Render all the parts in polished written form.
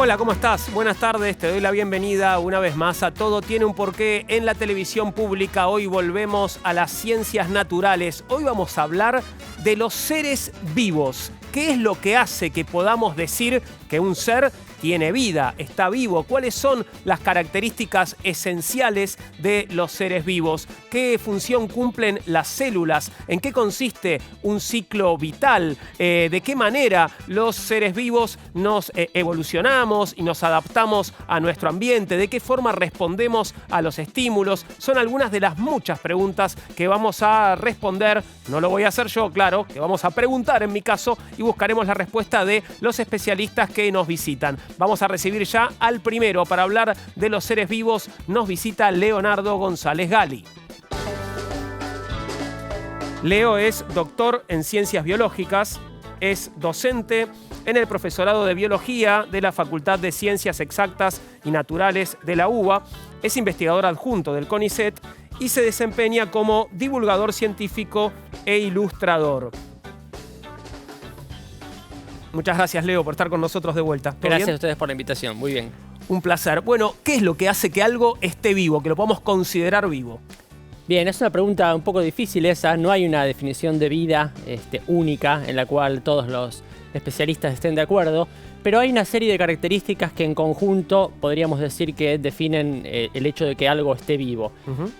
Hola, ¿cómo estás? Buenas tardes, te doy la bienvenida una vez más a Todo Tiene un Porqué en la televisión pública. Hoy volvemos a las ciencias naturales. Hoy vamos a hablar de los seres vivos. ¿Qué es lo que hace que podamos decir que un ser tiene vida, está vivo? ¿Cuáles son las características esenciales de los seres vivos? ¿Qué función cumplen las células? ¿En qué consiste un ciclo vital? ¿De qué manera los seres vivos nos evolucionamos y nos adaptamos a nuestro ambiente? ¿De qué forma respondemos a los estímulos? Son algunas de las muchas preguntas que vamos a responder. No lo voy a hacer yo, claro, que vamos a preguntar en mi caso y buscaremos la respuesta de los especialistas que nos visitan. Vamos a recibir ya al primero para hablar de los seres vivos. Nos visita Leonardo González Gali. Leo es doctor en ciencias biológicas, es docente en el profesorado de biología de la Facultad de Ciencias Exactas y Naturales de la UBA, es investigador adjunto del CONICET y se desempeña como divulgador científico e ilustrador. Muchas gracias, Leo, por estar con nosotros de vuelta. Gracias a ustedes por la invitación, muy bien. Un placer. Bueno, ¿qué es lo que hace que algo esté vivo, que lo podamos considerar vivo? Bien, es una pregunta un poco difícil esa. No hay una definición de vida única en la cual todos los especialistas estén de acuerdo, pero hay una serie de características que en conjunto podríamos decir que definen el hecho de que algo esté vivo.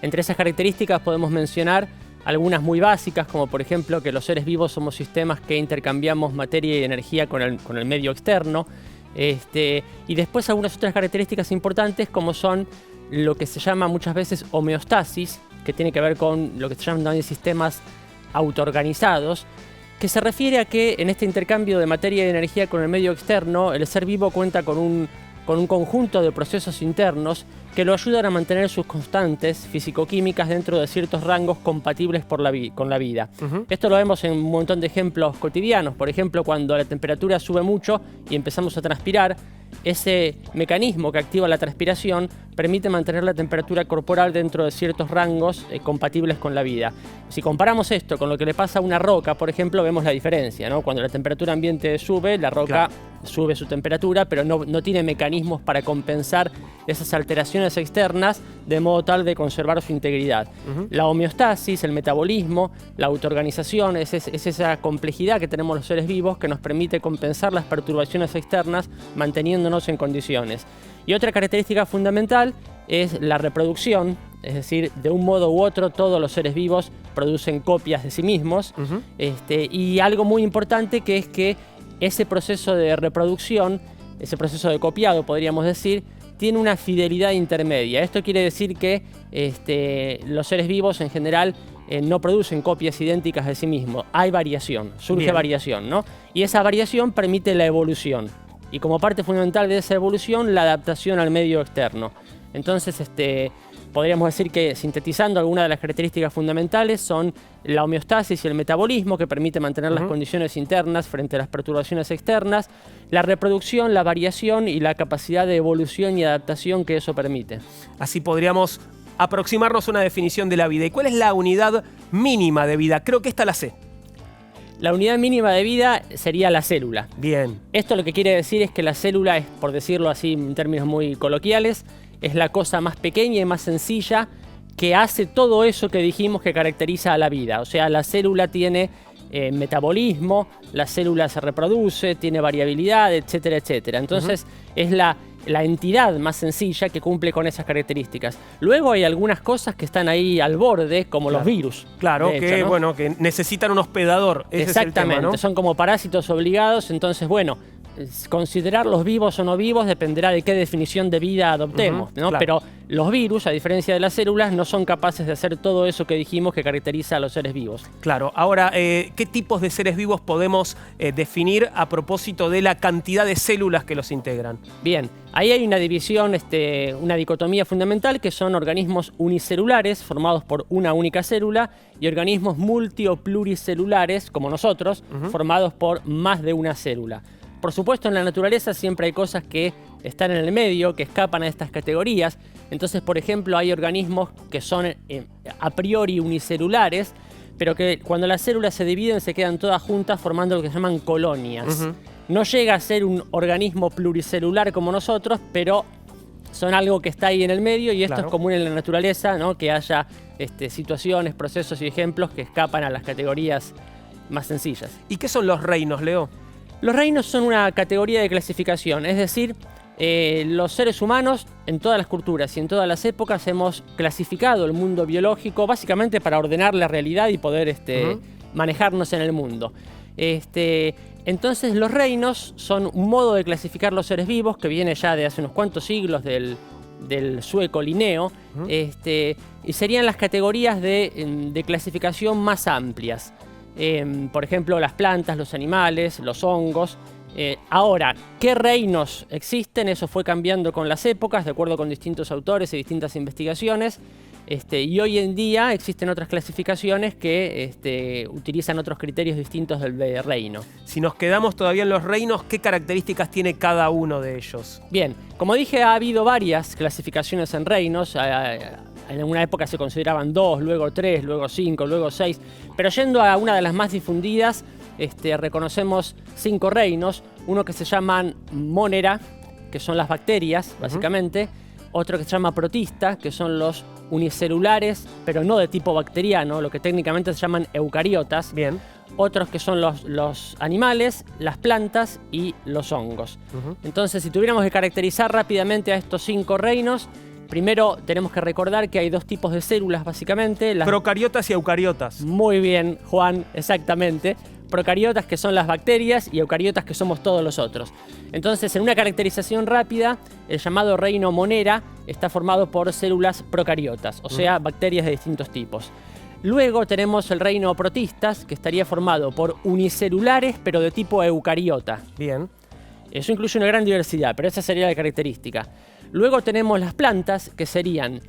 Entre esas características podemos mencionar algunas muy básicas, como por ejemplo que los seres vivos somos sistemas que intercambiamos materia y energía con el medio externo. Y después algunas otras características importantes como son lo que se llama muchas veces homeostasis, que tiene que ver con lo que se llaman también sistemas autoorganizados, que se refiere a que en este intercambio de materia y energía con el medio externo, el ser vivo cuenta con un conjunto de procesos internos que lo ayudan a mantener sus constantes físico-químicas dentro de ciertos rangos compatibles con la vida. Esto lo vemos en un montón de ejemplos cotidianos. Por ejemplo, cuando la temperatura sube mucho y empezamos a transpirar, ese mecanismo que activa la transpiración permite mantener la temperatura corporal dentro de ciertos rangos compatibles con la vida. Si comparamos esto con lo que le pasa a una roca, por ejemplo, vemos la diferencia, ¿no? Cuando la temperatura ambiente sube, la roca sube su temperatura, pero no tiene mecanismos para compensar esas alteraciones externas de modo tal de conservar su integridad. La homeostasis, el metabolismo, la autoorganización, es esa complejidad que tenemos los seres vivos que nos permite compensar las perturbaciones externas manteniéndonos en condiciones. Y otra característica fundamental es la reproducción, es decir, de un modo u otro todos los seres vivos producen copias de sí mismos. Y algo muy importante que es que ese proceso de reproducción, ese proceso de copiado, podríamos decir, tiene una fidelidad intermedia. Esto quiere decir que los seres vivos en general no producen copias idénticas de sí mismos. Hay variación, surge variación, ¿no? Y esa variación permite la evolución. Y como parte fundamental de esa evolución, la adaptación al medio externo. Entonces, podríamos decir que, sintetizando, algunas de las características fundamentales son la homeostasis y el metabolismo, que permite mantener las condiciones internas frente a las perturbaciones externas, la reproducción, la variación y la capacidad de evolución y adaptación que eso permite. Así podríamos aproximarnos a una definición de la vida. ¿Y cuál es la unidad mínima de vida? Creo que esta la sé. La unidad mínima de vida sería la célula. Bien. Esto lo que quiere decir es que la célula es, por decirlo así en términos muy coloquiales, es la cosa más pequeña y más sencilla que hace todo eso que dijimos que caracteriza a la vida. O sea, la célula tiene metabolismo, la célula se reproduce, tiene variabilidad, etcétera, etcétera. Entonces, es la entidad más sencilla que cumple con esas características. Luego hay algunas cosas que están ahí al borde, como los virus. Claro, hecho, ¿no? Que necesitan un hospedador. Ese exactamente, es el tema, ¿no? Son como parásitos obligados. Entonces, bueno, considerarlos vivos o no vivos dependerá de qué definición de vida adoptemos, ¿no? Claro. Pero los virus, a diferencia de las células, no son capaces de hacer todo eso que dijimos que caracteriza a los seres vivos. Claro. Ahora, ¿qué tipos de seres vivos podemos definir a propósito de la cantidad de células que los integran? Bien, ahí hay una división, una dicotomía fundamental, que son organismos unicelulares formados por una única célula y organismos multi o pluricelulares, como nosotros, formados por más de una célula. Por supuesto, en la naturaleza siempre hay cosas que están en el medio, que escapan a estas categorías. Entonces, por ejemplo, hay organismos que son a priori unicelulares, pero que cuando las células se dividen se quedan todas juntas formando lo que se llaman colonias. No llega a ser un organismo pluricelular como nosotros, pero son algo que está ahí en el medio y esto Claro. es común en la naturaleza, ¿no? Que haya situaciones, procesos y ejemplos que escapan a las categorías más sencillas. ¿Y qué son los reinos, Leo? Los reinos son una categoría de clasificación, es decir, los seres humanos en todas las culturas y en todas las épocas hemos clasificado el mundo biológico básicamente para ordenar la realidad y poder manejarnos en el mundo. Entonces los reinos son un modo de clasificar los seres vivos que viene ya de hace unos cuantos siglos del sueco Linneo, y serían las categorías de clasificación más amplias. Por ejemplo, las plantas, los animales, los hongos. Ahora, ¿qué reinos existen? Eso fue cambiando con las épocas, de acuerdo con distintos autores y distintas investigaciones. Y hoy en día existen otras clasificaciones que utilizan otros criterios distintos del reino. Si nos quedamos todavía en los reinos, ¿qué características tiene cada uno de ellos? Bien, como dije, ha habido varias clasificaciones en reinos. En una época se consideraban 2, luego 3, luego 5, luego 6. Pero yendo a una de las más difundidas, reconocemos 5 reinos. Uno que se llaman Monera, que son las bacterias, básicamente. Otro que se llama Protista, que son los unicelulares, pero no de tipo bacteriano, lo que técnicamente se llaman eucariotas. Bien. Otros que son los animales, las plantas y los hongos. Entonces, si tuviéramos que caracterizar rápidamente a estos 5 reinos, primero tenemos que recordar que hay 2 tipos de células, básicamente. Procariotas y eucariotas. Muy bien, Juan, exactamente. Procariotas, que son las bacterias, y eucariotas, que somos todos los otros. Entonces, en una caracterización rápida, el llamado reino Monera está formado por células procariotas, o sea, bacterias de distintos tipos. Luego tenemos el reino Protistas, que estaría formado por unicelulares, pero de tipo eucariota. Bien. Eso incluye una gran diversidad, pero esa sería la característica. Luego tenemos las plantas, que serían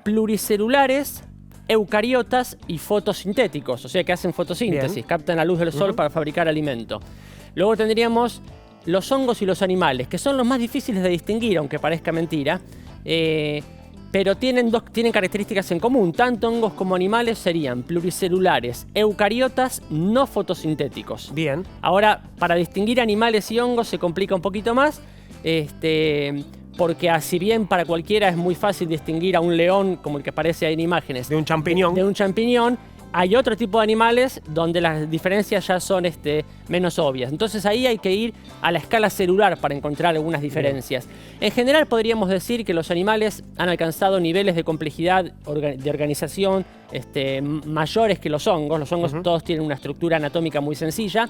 pluricelulares, eucariotas y fotosintéticos, o sea que hacen fotosíntesis, Bien. captan la luz del sol para fabricar alimento. Luego tendríamos los hongos y los animales, que son los más difíciles de distinguir, aunque parezca mentira, pero tienen características en común. Tanto hongos como animales serían pluricelulares, eucariotas, no fotosintéticos. Bien. Ahora, para distinguir animales y hongos se complica un poquito más, porque si bien para cualquiera es muy fácil distinguir a un león, como el que aparece ahí en imágenes, De un champiñón. de un champiñón, hay otro tipo de animales donde las diferencias ya son menos obvias. Entonces ahí hay que ir a la escala celular para encontrar algunas diferencias. En general podríamos decir que los animales han alcanzado niveles de complejidad de organización mayores que los hongos. Los hongos todos tienen una estructura anatómica muy sencilla.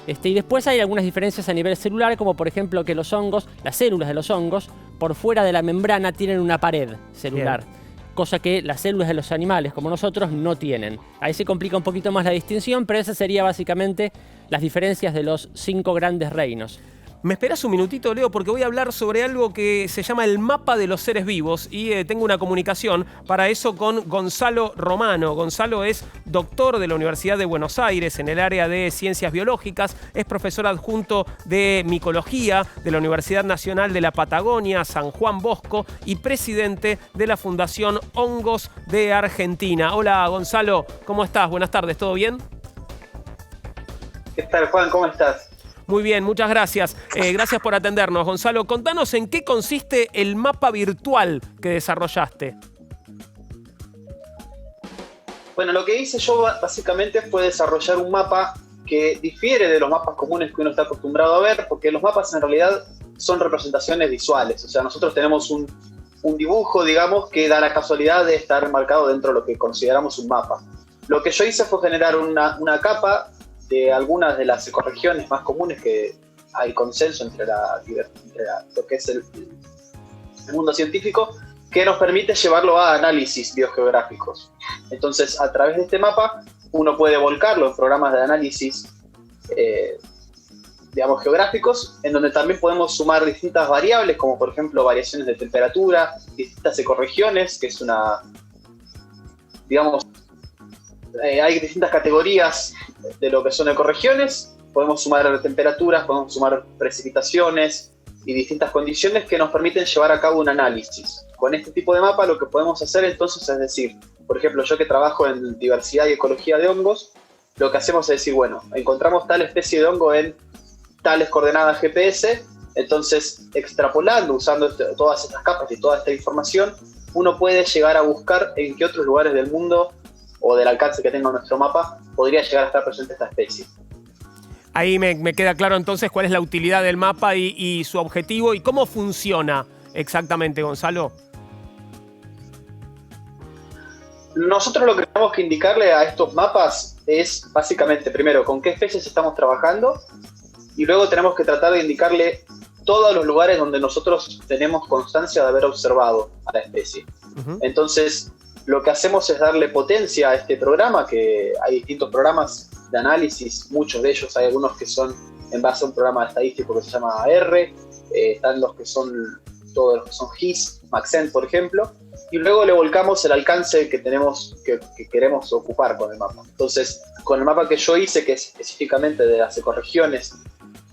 Y después hay algunas diferencias a nivel celular, como por ejemplo que los hongos, las células de los hongos, por fuera de la membrana tienen una pared celular. Bien. Cosa que las células de los animales, como nosotros, no tienen. Ahí se complica un poquito más la distinción, pero esa sería básicamente las diferencias de los 5 grandes reinos. ¿Me esperás un minutito, Leo? Porque voy a hablar sobre algo que se llama el mapa de los seres vivos y tengo una comunicación para eso con Gonzalo Romano. Gonzalo es doctor de la Universidad de Buenos Aires en el área de Ciencias Biológicas, es profesor adjunto de Micología de la Universidad Nacional de la Patagonia, San Juan Bosco, y presidente de la Fundación Hongos de Argentina. Hola, Gonzalo, ¿cómo estás? Buenas tardes, ¿todo bien? ¿Qué tal, Juan? ¿Cómo estás? Muy bien, muchas gracias. Gracias por atendernos. Gonzalo, contanos en qué consiste el mapa virtual que desarrollaste. Bueno, lo que hice yo básicamente fue desarrollar un mapa que difiere de los mapas comunes que uno está acostumbrado a ver, porque los mapas en realidad son representaciones visuales. O sea, nosotros tenemos un dibujo, digamos, que da la casualidad de estar marcado dentro de lo que consideramos un mapa. Lo que yo hice fue generar una capa de algunas de las ecorregiones más comunes que hay consenso entre lo que es el mundo científico, que nos permite llevarlo a análisis biogeográficos. Entonces, a través de este mapa, uno puede volcarlo en programas de análisis, digamos, geográficos, en donde también podemos sumar distintas variables, como por ejemplo variaciones de temperatura, distintas ecorregiones, que es digamos, hay distintas categorías de lo que son ecorregiones. Podemos sumar temperaturas, podemos sumar precipitaciones y distintas condiciones que nos permiten llevar a cabo un análisis. Con este tipo de mapa lo que podemos hacer entonces es decir, por ejemplo, yo que trabajo en diversidad y ecología de hongos, lo que hacemos es decir, bueno, encontramos tal especie de hongo en tales coordenadas GPS. Entonces, extrapolando, usando todas estas capas y toda esta información, uno puede llegar a buscar en qué otros lugares del mundo o del alcance que tenga nuestro mapa podría llegar a estar presente esta especie. Ahí me queda claro entonces cuál es la utilidad del mapa y su objetivo y cómo funciona exactamente, Gonzalo. Nosotros lo que tenemos que indicarle a estos mapas es básicamente, primero, con qué especies estamos trabajando, y luego tenemos que tratar de indicarle todos los lugares donde nosotros tenemos constancia de haber observado a la especie. Entonces, lo que hacemos es darle potencia a este programa, que hay distintos programas de análisis, muchos de ellos, hay algunos que son en base a un programa estadístico que se llama R, están los que son, todos los que son GIS, Maxent, por ejemplo, y luego le volcamos el alcance que tenemos, que queremos ocupar con el mapa. Entonces, con el mapa que yo hice, que es específicamente de las ecorregiones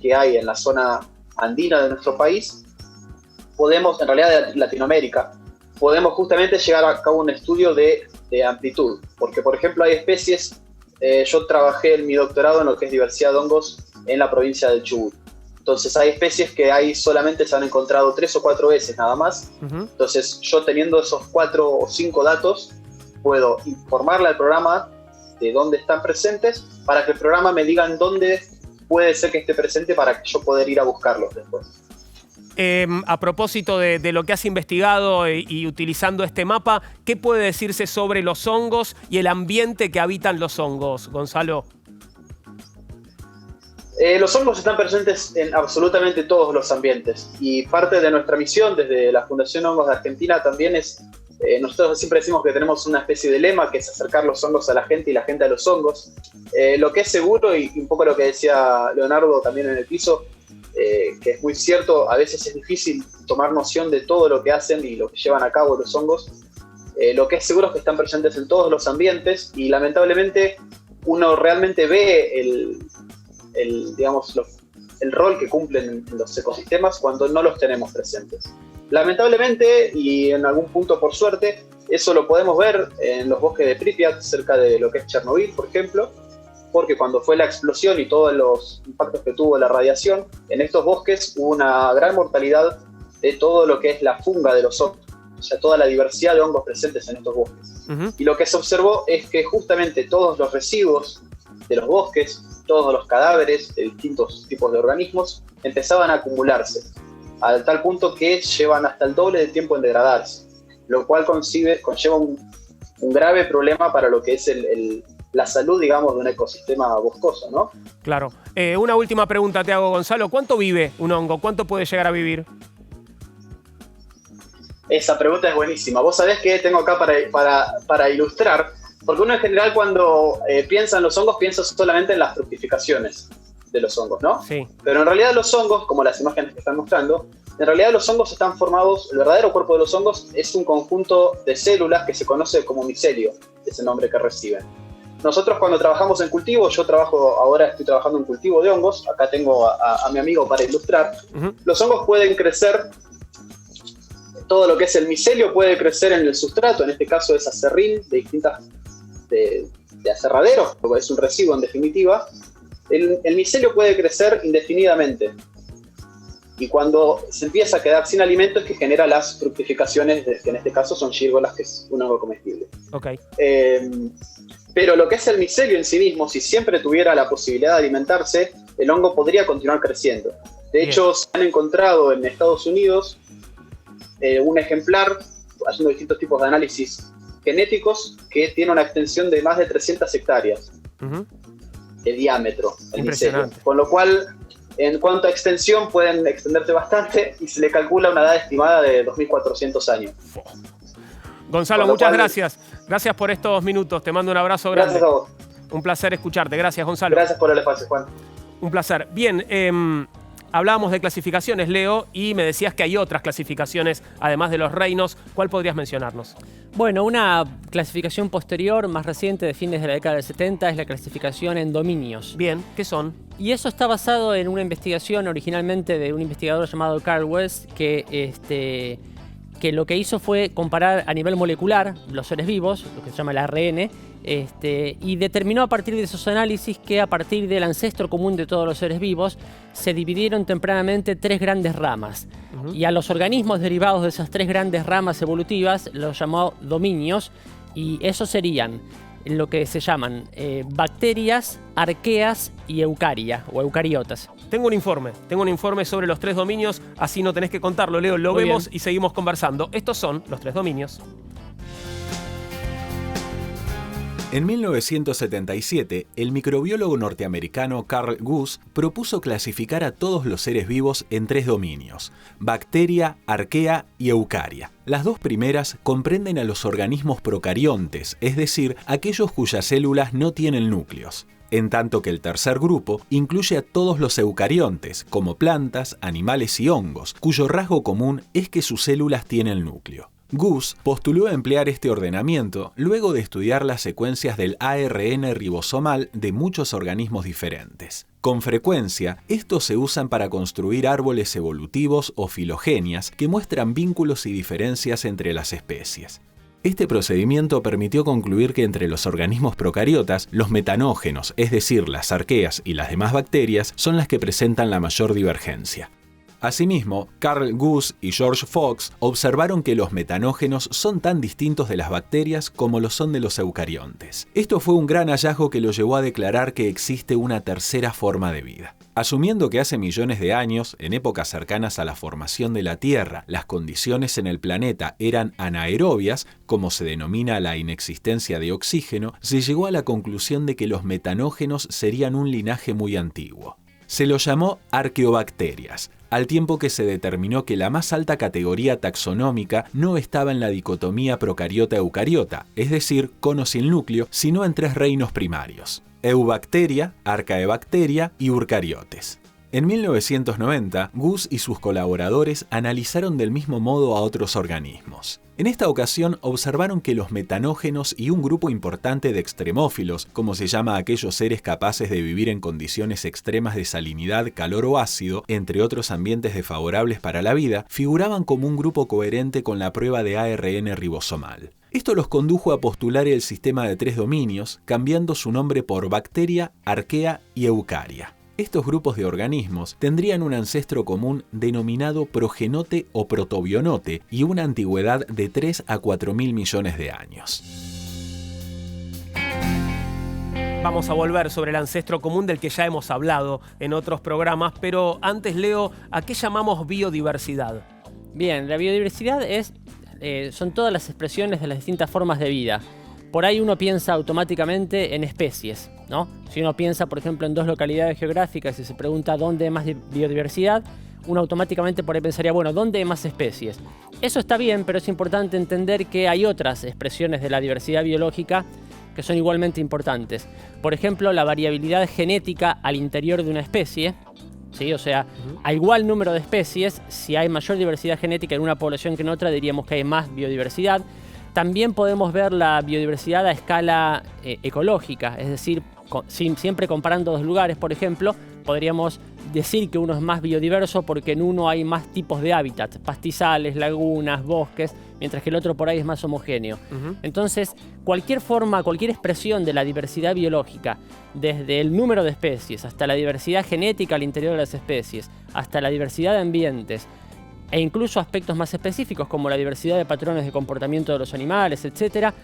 que hay en la zona andina de nuestro país, podemos, en realidad de Latinoamérica, podemos justamente llegar a cabo un estudio de amplitud, porque por ejemplo hay especies, yo trabajé en mi doctorado en lo que es diversidad de hongos en la provincia del Chubut. Entonces hay especies que ahí solamente se han encontrado 3 o 4 veces nada más. Entonces yo teniendo esos 4 o 5 datos, puedo informarle al programa de dónde están presentes para que el programa me diga en dónde puede ser que esté presente para que yo poder ir a buscarlos después. A propósito de lo que has investigado y utilizando este mapa, ¿qué puede decirse sobre los hongos y el ambiente que habitan los hongos, Gonzalo? Los hongos están presentes en absolutamente todos los ambientes, y parte de nuestra misión desde la Fundación Hongos de Argentina también es, nosotros siempre decimos que tenemos una especie de lema que es acercar los hongos a la gente y la gente a los hongos. Lo que es seguro, y un poco lo que decía Leonardo también en el piso, que es muy cierto, a veces es difícil tomar noción de todo lo que hacen y lo que llevan a cabo los hongos. Lo que es seguro es que están presentes en todos los ambientes, y lamentablemente uno realmente ve el rol que cumplen en los ecosistemas cuando no los tenemos presentes. Lamentablemente, y en algún punto por suerte, eso lo podemos ver en los bosques de Pripyat, cerca de lo que es Chernobyl, por ejemplo, porque cuando fue la explosión y todos los impactos que tuvo la radiación, en estos bosques hubo una gran mortalidad de todo lo que es la funga de los hongos, o sea, toda la diversidad de hongos presentes en estos bosques. Y lo que se observó es que justamente todos los residuos de los bosques, todos los cadáveres de distintos tipos de organismos, empezaban a acumularse, a tal punto que llevan hasta el doble de tiempo en degradarse, lo cual conlleva un grave problema para lo que es la salud, digamos, de un ecosistema boscoso, ¿no? Claro. Una última pregunta te hago, Gonzalo. ¿Cuánto vive un hongo? ¿Cuánto puede llegar a vivir? Esa pregunta es buenísima. Vos sabés que tengo acá para ilustrar, porque uno en general cuando piensa en los hongos piensa solamente en las fructificaciones de los hongos, ¿no? Sí. Pero en realidad los hongos, como las imágenes que están mostrando, en realidad los hongos están formados, el verdadero cuerpo de los hongos es un conjunto de células que se conoce como micelio, ese nombre que reciben. Nosotros cuando trabajamos en cultivo, ahora estoy trabajando en cultivo de hongos, acá tengo a mi amigo para ilustrar, los hongos pueden crecer, todo lo que es el micelio puede crecer en el sustrato, en este caso es acerrín de aserraderos, porque es un residuo en definitiva. El micelio puede crecer indefinidamente, y cuando se empieza a quedar sin alimento es que genera las fructificaciones, que en este caso son gírgolas, que es un hongo comestible. Okay. Pero lo que es el micelio en sí mismo, si siempre tuviera la posibilidad de alimentarse, el hongo podría continuar creciendo. De hecho, se han encontrado en Estados Unidos un ejemplar, haciendo distintos tipos de análisis genéticos, que tiene una extensión de más de 300 hectáreas de diámetro, el micelio. Con lo cual, en cuanto a extensión, pueden extenderse bastante y se le calcula una edad estimada de 2.400 años. Gonzalo, muchas gracias. Gracias por estos minutos. Te mando un abrazo grande. Gracias a vos. Un placer escucharte. Gracias, Gonzalo. Gracias por el espacio, Juan. Un placer. Bien, hablábamos de clasificaciones, Leo, y me decías que hay otras clasificaciones, además de los reinos. ¿Cuál podrías mencionarnos? Bueno, una clasificación posterior, más reciente, de fines de la década del 70, es la clasificación en dominios. Bien, ¿qué son? Y eso está basado en una investigación originalmente de un investigador llamado Carl West, que que lo que hizo fue comparar a nivel molecular los seres vivos, lo que se llama el ARN, y determinó a partir de esos análisis que a partir del ancestro común de todos los seres vivos se dividieron tempranamente 3 grandes ramas. Y a los organismos derivados de esas 3 grandes ramas evolutivas los llamó dominios, y esos serían lo que se llaman bacterias, arqueas y eucaria o eucariotas. Tengo un informe sobre los 3 dominios, así no tenés que contarlo, Leo, lo Muy vemos bien. y seguimos conversando. Estos son los 3 dominios. En 1977, el microbiólogo norteamericano Carl Guss propuso clasificar a todos los seres vivos en 3 dominios: bacteria, arquea y eucaria. Las 2 primeras comprenden a los organismos procariontes, es decir, aquellos cuyas células no tienen núcleos. En tanto que el tercer grupo incluye a todos los eucariontes, como plantas, animales y hongos, cuyo rasgo común es que sus células tienen núcleo. Guss postuló emplear este ordenamiento luego de estudiar las secuencias del ARN ribosomal de muchos organismos diferentes. Con frecuencia, estos se usan para construir árboles evolutivos o filogenias que muestran vínculos y diferencias entre las especies. Este procedimiento permitió concluir que entre los organismos procariotas, los metanógenos, es decir, las arqueas y las demás bacterias, son las que presentan la mayor divergencia. Asimismo, Carl Guss y George Fox observaron que los metanógenos son tan distintos de las bacterias como lo son de los eucariontes. Esto fue un gran hallazgo que lo llevó a declarar que existe una tercera forma de vida. Asumiendo que hace millones de años, en épocas cercanas a la formación de la Tierra, las condiciones en el planeta eran anaerobias, como se denomina la inexistencia de oxígeno, se llegó a la conclusión de que los metanógenos serían un linaje muy antiguo. Se lo llamó arqueobacterias, al tiempo que se determinó que la más alta categoría taxonómica no estaba en la dicotomía procariota-eucariota, es decir, con o sin núcleo, sino en 3 reinos primarios: Eubacteria, Archaebacteria y Eucariotes. En 1990, Guss y sus colaboradores analizaron del mismo modo a otros organismos. En esta ocasión observaron que los metanógenos y un grupo importante de extremófilos, como se llama a aquellos seres capaces de vivir en condiciones extremas de salinidad, calor o ácido, entre otros ambientes desfavorables para la vida, figuraban como un grupo coherente con la prueba de ARN ribosomal. Esto los condujo a postular el sistema de 3 dominios, cambiando su nombre por bacteria, arquea y eucaria. Estos grupos de organismos tendrían un ancestro común denominado progenote o protobionote y una antigüedad de 3 a 4.000 millones de años. Vamos a volver sobre el ancestro común del que ya hemos hablado en otros programas, pero antes, Leo, ¿a qué llamamos biodiversidad? Bien, la biodiversidad son todas las expresiones de las distintas formas de vida. Por ahí uno piensa automáticamente en especies, ¿no? Si uno piensa, por ejemplo, en 2 localidades geográficas y se pregunta dónde hay más biodiversidad, uno automáticamente por ahí pensaría, bueno, ¿dónde hay más especies? Eso está bien, pero es importante entender que hay otras expresiones de la diversidad biológica que son igualmente importantes. Por ejemplo, la variabilidad genética al interior de una especie, ¿sí? O sea, a igual número de especies, si hay mayor diversidad genética en una población que en otra, diríamos que hay más biodiversidad. También podemos ver la biodiversidad a escala ecológica, es decir, siempre comparando 2 lugares, por ejemplo, podríamos decir que uno es más biodiverso porque en uno hay más tipos de hábitats, pastizales, lagunas, bosques, mientras que el otro por ahí es más homogéneo. Entonces, cualquier forma, cualquier expresión de la diversidad biológica, desde el número de especies hasta la diversidad genética al interior de las especies, hasta la diversidad de ambientes, e incluso aspectos más específicos como la diversidad de patrones de comportamiento de los animales, etc.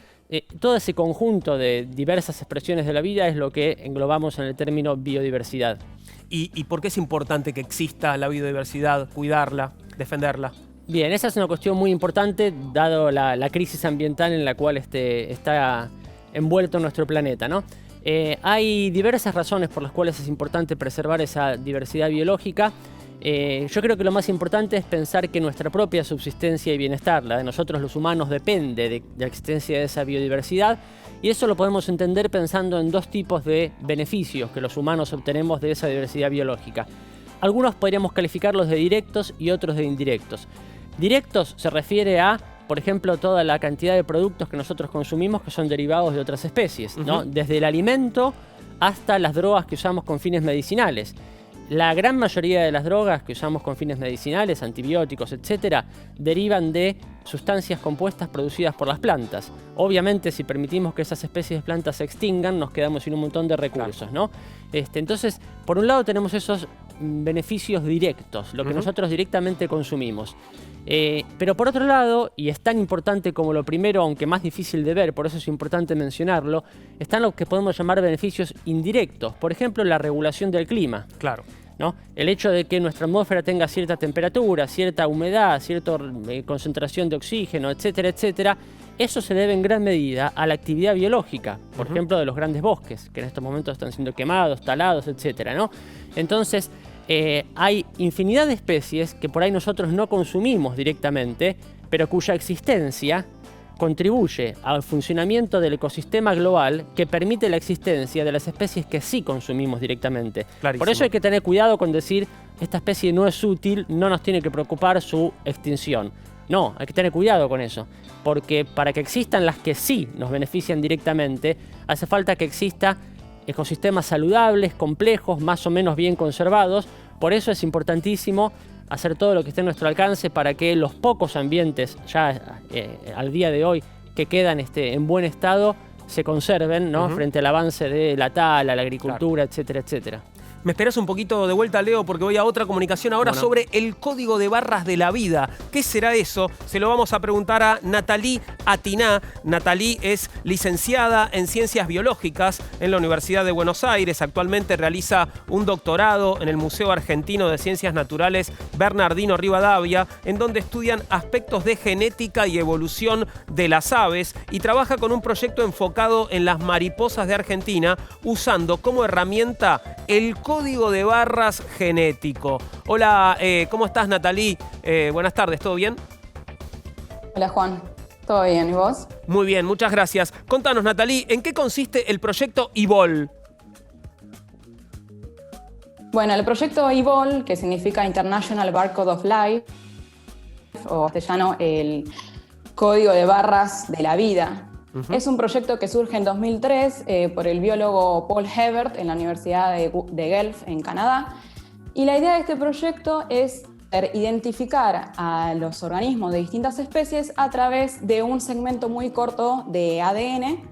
Todo ese conjunto de diversas expresiones de la vida es lo que englobamos en el término biodiversidad. ¿Y por qué es importante que exista la biodiversidad, cuidarla, defenderla? Bien, esa es una cuestión muy importante, dado la crisis ambiental en la cual está envuelto nuestro planeta, ¿no? Hay diversas razones por las cuales es importante preservar esa diversidad biológica. Yo creo que lo más importante es pensar que nuestra propia subsistencia y bienestar, la de nosotros los humanos, depende de la existencia de esa biodiversidad, y eso lo podemos entender pensando en 2 tipos de beneficios que los humanos obtenemos de esa diversidad biológica. Algunos podríamos calificarlos de directos y otros de indirectos. Directos se refiere a, por ejemplo, toda la cantidad de productos que nosotros consumimos que son derivados de otras especies, ¿no? Desde el alimento hasta las drogas que usamos con fines medicinales. La gran mayoría de las drogas que usamos con fines medicinales, antibióticos, etcétera, derivan de sustancias compuestas producidas por las plantas. Obviamente, si permitimos que esas especies de plantas se extingan, nos quedamos sin un montón de recursos, ¿no? Entonces, por un lado tenemos esos beneficios directos, lo que nosotros directamente consumimos. Pero por otro lado, y es tan importante como lo primero, aunque más difícil de ver, por eso es importante mencionarlo, están lo que podemos llamar beneficios indirectos. Por ejemplo, la regulación del clima. Claro. ¿No? El hecho de que nuestra atmósfera tenga cierta temperatura, cierta humedad, cierta concentración de oxígeno, etcétera, etcétera, eso se debe en gran medida a la actividad biológica, por ejemplo, de los grandes bosques, que en estos momentos están siendo quemados, talados, etcétera, ¿no? Entonces, hay infinidad de especies que por ahí nosotros no consumimos directamente, pero cuya existencia contribuye al funcionamiento del ecosistema global que permite la existencia de las especies que sí consumimos directamente. Clarísimo. Por eso hay que tener cuidado con decir esta especie no es útil, no nos tiene que preocupar su extinción. No, hay que tener cuidado con eso, porque para que existan las que sí nos benefician directamente, hace falta que exista ecosistemas saludables, complejos, más o menos bien conservados. Por eso es importantísimo hacer todo lo que esté en nuestro alcance para que los pocos ambientes ya al día de hoy que quedan en buen estado se conserven, ¿no? Frente al avance de la tala, la agricultura, etcétera, etcétera. Me esperás un poquito de vuelta, Leo, porque voy a otra comunicación ahora sobre el código de barras de la vida. ¿Qué será eso? Se lo vamos a preguntar a Nathalie Atiná. Nathalie es licenciada en Ciencias Biológicas en la Universidad de Buenos Aires. Actualmente realiza un doctorado en el Museo Argentino de Ciencias Naturales Bernardino Rivadavia, en donde estudian aspectos de genética y evolución de las aves y trabaja con un proyecto enfocado en las mariposas de Argentina, usando como herramienta el código de barras genético. Hola, ¿cómo estás, Nathalie? Buenas tardes, ¿todo bien? Hola, Juan. ¿Todo bien? ¿Y vos? Muy bien, muchas gracias. Contanos, Nathalie, ¿en qué consiste el proyecto IVOL? Bueno, el proyecto IVOL, que significa International Barcode of Life, o castellano, el código de barras de la vida, es un proyecto que surge en 2003 por el biólogo Paul Hebert en la Universidad de Guelph, en Canadá. Y la idea de este proyecto es identificar a los organismos de distintas especies a través de un segmento muy corto de ADN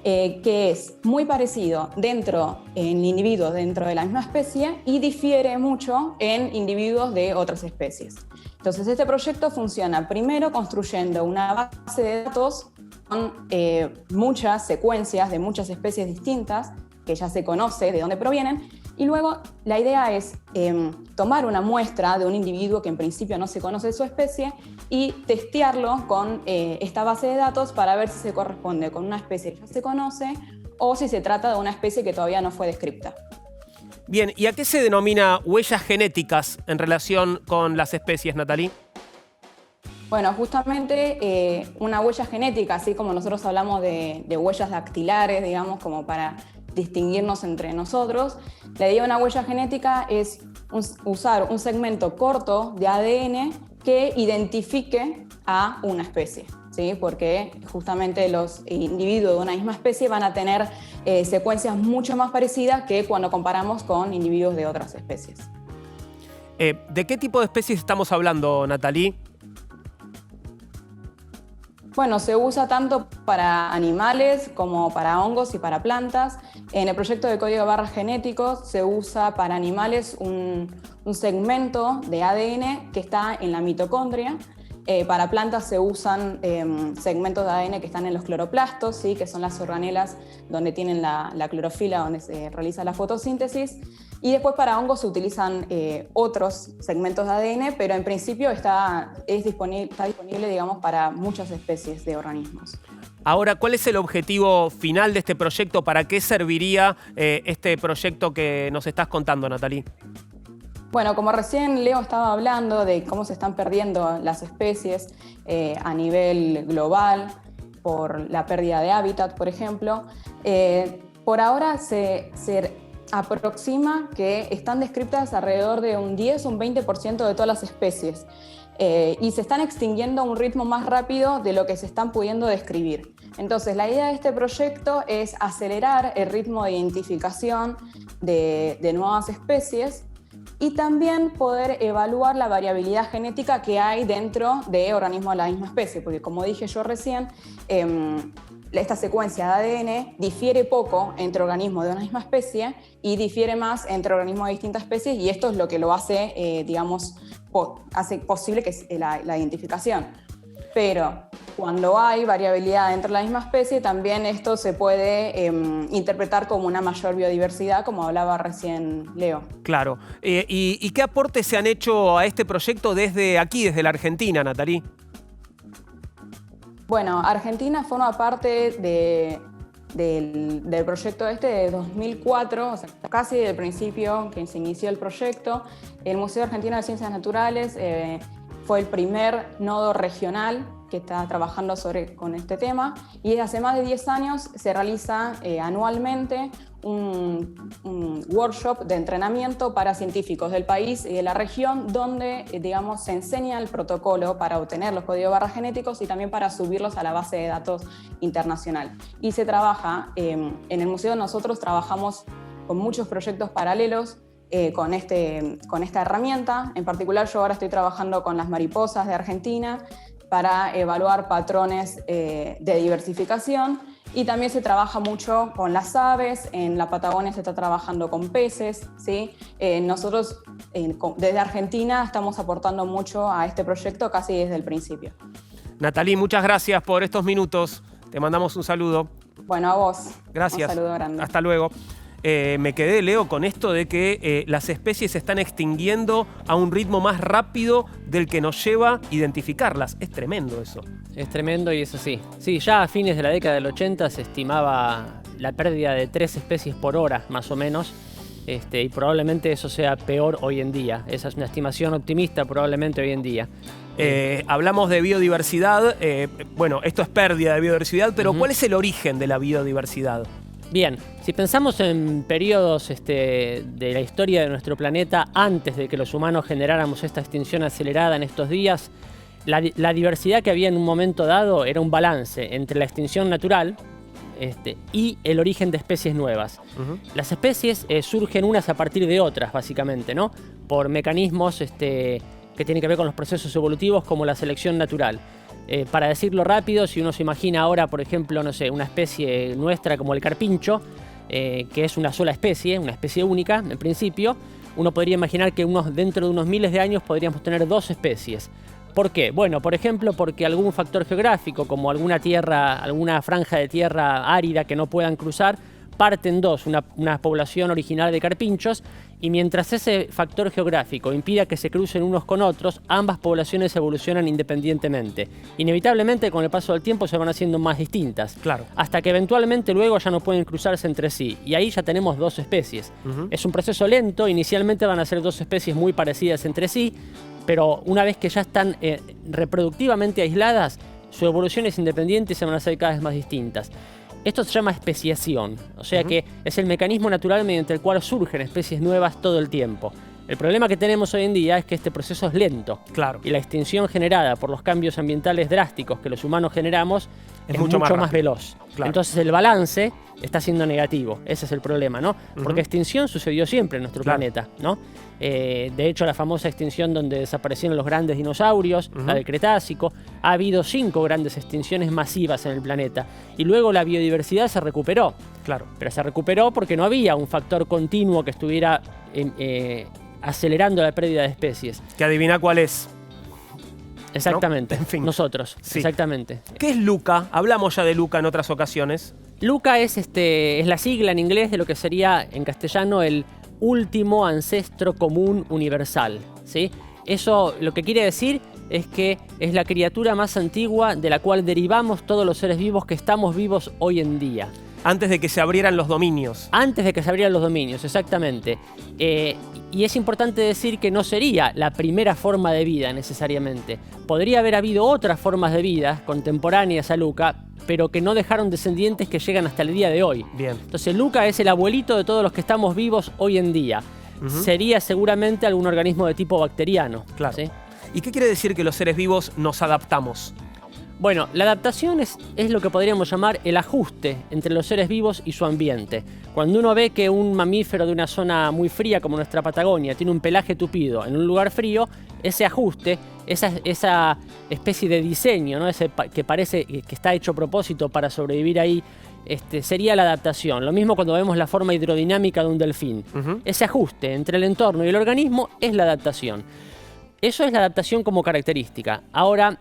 que es muy parecido en individuos dentro de la misma especie y difiere mucho en individuos de otras especies. Entonces, este proyecto funciona primero construyendo una base de datos con muchas secuencias de muchas especies distintas que ya se conoce de dónde provienen, y luego la idea es tomar una muestra de un individuo que en principio no se conoce de su especie y testearlo con esta base de datos para ver si se corresponde con una especie que ya se conoce o si se trata de una especie que todavía no fue descripta. Bien, ¿y a qué se denomina huellas genéticas en relación con las especies, Nathalie? Bueno, justamente una huella genética, así como nosotros hablamos de huellas dactilares, digamos, como para distinguirnos entre nosotros, la idea de una huella genética es usar un segmento corto de ADN que identifique a una especie, ¿sí? Porque justamente los individuos de una misma especie van a tener secuencias mucho más parecidas que cuando comparamos con individuos de otras especies. ¿De qué tipo de especies estamos hablando, Nathalie? Bueno, se usa tanto para animales como para hongos y para plantas. En el proyecto de código de barras genéticos se usa para animales un segmento de ADN que está en la mitocondria. Para plantas se usan segmentos de ADN que están en los cloroplastos, ¿sí? Que son las organelas donde tienen la clorofila, donde se realiza la fotosíntesis. Y después para hongos se utilizan otros segmentos de ADN, pero en principio está disponible, digamos, para muchas especies de organismos. Ahora, ¿cuál es el objetivo final de este proyecto? ¿Para qué serviría este proyecto que nos estás contando, Nathalie? Bueno, como recién Leo estaba hablando de cómo se están perdiendo las especies a nivel global por la pérdida de hábitat, por ejemplo, por ahora se aproxima que están descritas alrededor de un 10 o un 20% de todas las especies y se están extinguiendo a un ritmo más rápido de lo que se están pudiendo describir. Entonces, la idea de este proyecto es acelerar el ritmo de identificación de nuevas especies y también poder evaluar la variabilidad genética que hay dentro de organismos de la misma especie, porque como dije yo recién, esta secuencia de ADN difiere poco entre organismos de una misma especie y difiere más entre organismos de distintas especies, y esto es lo que lo hace, hace posible que la identificación. Pero cuando hay variabilidad dentro de la misma especie, también esto se puede interpretar como una mayor biodiversidad, como hablaba recién Leo. Claro. ¿Y qué aportes se han hecho a este proyecto desde aquí, desde la Argentina, Nathalie? Bueno, Argentina forma parte del proyecto de 2004, o sea, casi desde el principio que se inició el proyecto. El Museo Argentino de Ciencias Naturales fue el primer nodo regional que está trabajando con este tema, y desde hace más de 10 años se realiza anualmente un workshop de entrenamiento para científicos del país y de la región, donde se enseña el protocolo para obtener los códigos de barras genéticos y también para subirlos a la base de datos internacional. Y se trabaja, en el museo nosotros trabajamos con muchos proyectos paralelos con esta herramienta. En particular, yo ahora estoy trabajando con las mariposas de Argentina para evaluar patrones de diversificación, y también se trabaja mucho con las aves. En la Patagonia se está trabajando con peces, ¿sí? Nosotros desde Argentina estamos aportando mucho a este proyecto casi desde el principio. Nathalie, muchas gracias por estos minutos. Te mandamos un saludo. Bueno, a vos. Gracias. Un saludo grande. Hasta luego. Me quedé, Leo, con esto de que las especies se están extinguiendo a un ritmo más rápido del que nos lleva identificarlas. Es tremendo eso. Es tremendo y es así. Sí, ya a fines de la década del 80 se estimaba la pérdida de 3 especies por hora, más o menos. Y probablemente eso sea peor hoy en día. Esa es una estimación optimista probablemente hoy en día. Hablamos de biodiversidad. Bueno, esto es pérdida de biodiversidad, pero ¿cuál es el origen de la biodiversidad? Bien, si pensamos en periodos de la historia de nuestro planeta, antes de que los humanos generáramos esta extinción acelerada en estos días, la diversidad que había en un momento dado era un balance entre la extinción natural y el origen de especies nuevas. Las especies surgen unas a partir de otras, básicamente, ¿no? Por mecanismos que tienen que ver con los procesos evolutivos, como la selección natural. Para decirlo rápido, si uno se imagina ahora, por ejemplo, no sé, una especie nuestra como el carpincho, que es una sola especie, una especie única, en principio, uno podría imaginar que dentro de unos miles de años podríamos tener 2 especies. ¿Por qué? Bueno, por ejemplo, porque algún factor geográfico, como alguna franja de tierra árida que no puedan cruzar, parte en 2 una población original de carpinchos, y mientras ese factor geográfico impida que se crucen unos con otros, ambas poblaciones evolucionan independientemente. Inevitablemente, con el paso del tiempo, se van haciendo más distintas. Claro. Hasta que eventualmente luego ya no pueden cruzarse entre sí. Y ahí ya tenemos 2 especies. Es un proceso lento. Inicialmente van a ser 2 especies muy parecidas entre sí, pero una vez que ya están reproductivamente aisladas, su evolución es independiente y se van a hacer cada vez más distintas. Esto se llama especiación, o sea que es el mecanismo natural mediante el cual surgen especies nuevas todo el tiempo. El problema que tenemos hoy en día es que este proceso es lento. Claro. Y la extinción generada por los cambios ambientales drásticos que los humanos generamos es mucho más veloz. Claro. Entonces el balance está siendo negativo. Ese es el problema, ¿no? Porque extinción sucedió siempre en nuestro planeta, ¿no? De hecho, la famosa extinción donde desaparecieron los grandes dinosaurios, la del Cretácico, ha habido 5 grandes extinciones masivas en el planeta. Y luego la biodiversidad se recuperó. Claro. Pero se recuperó porque no había un factor continuo que estuviera acelerando la pérdida de especies. ¿Que adivina cuál es? Exactamente. ¿No? En fin. Nosotros. Sí. Exactamente. ¿Qué es LUCA? Hablamos ya de LUCA en otras ocasiones. LUCA es la sigla en inglés de lo que sería en castellano el último ancestro común universal, ¿sí? Eso lo que quiere decir es que es la criatura más antigua de la cual derivamos todos los seres vivos que estamos vivos hoy en día. Antes de que se abrieran los dominios. Antes de que se abrieran los dominios, exactamente. Y es importante decir que no sería la primera forma de vida necesariamente. Podría haber habido otras formas de vida contemporáneas a LUCA, pero que no dejaron descendientes que llegan hasta el día de hoy. Bien. Entonces LUCA es el abuelito de todos los que estamos vivos hoy en día. Sería seguramente algún organismo de tipo bacteriano. Claro. ¿Sí? ¿Y qué quiere decir que los seres vivos nos adaptamos? Bueno, la adaptación es lo que podríamos llamar el ajuste entre los seres vivos y su ambiente. Cuando uno ve que un mamífero de una zona muy fría como nuestra Patagonia tiene un pelaje tupido en un lugar frío, ese ajuste, esa especie de diseño, ¿no? Que parece que está hecho a propósito para sobrevivir ahí, sería la adaptación. Lo mismo cuando vemos la forma hidrodinámica de un delfín. Ese ajuste entre el entorno y el organismo es la adaptación. Eso es la adaptación como característica. Ahora,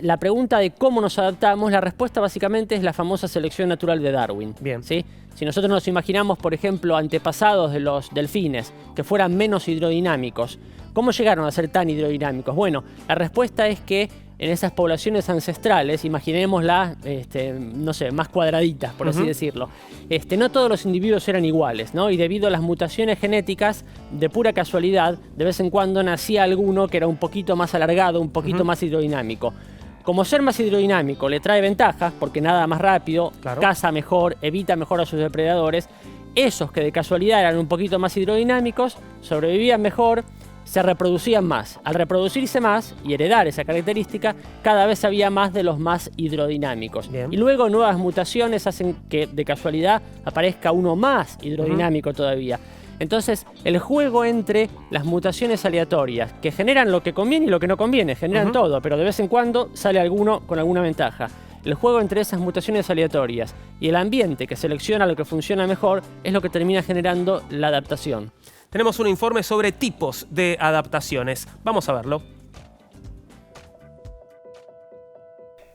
la pregunta de cómo nos adaptamos, la respuesta básicamente es la famosa selección natural de Darwin. Bien. ¿Sí? Si nosotros nos imaginamos, por ejemplo, antepasados de los delfines que fueran menos hidrodinámicos, ¿cómo llegaron a ser tan hidrodinámicos? Bueno, la respuesta es que en esas poblaciones ancestrales, imaginémoslas, no sé, más cuadraditas, por así decirlo. No todos los individuos eran iguales, ¿no? Y debido a las mutaciones genéticas, de pura casualidad, de vez en cuando nacía alguno que era un poquito más alargado, un poquito más hidrodinámico. Como ser más hidrodinámico le trae ventajas, porque nada más rápido, caza mejor, evita mejor a sus depredadores, esos que de casualidad eran un poquito más hidrodinámicos, sobrevivían mejor, se reproducían más. Al reproducirse más y heredar esa característica, cada vez había más de los más hidrodinámicos. Bien. Y luego nuevas mutaciones hacen que de casualidad aparezca uno más hidrodinámico todavía. Entonces, el juego entre las mutaciones aleatorias, que generan lo que conviene y lo que no conviene, generan todo, pero de vez en cuando sale alguno con alguna ventaja. El juego entre esas mutaciones aleatorias y el ambiente que selecciona lo que funciona mejor es lo que termina generando la adaptación. Tenemos un informe sobre tipos de adaptaciones. Vamos a verlo.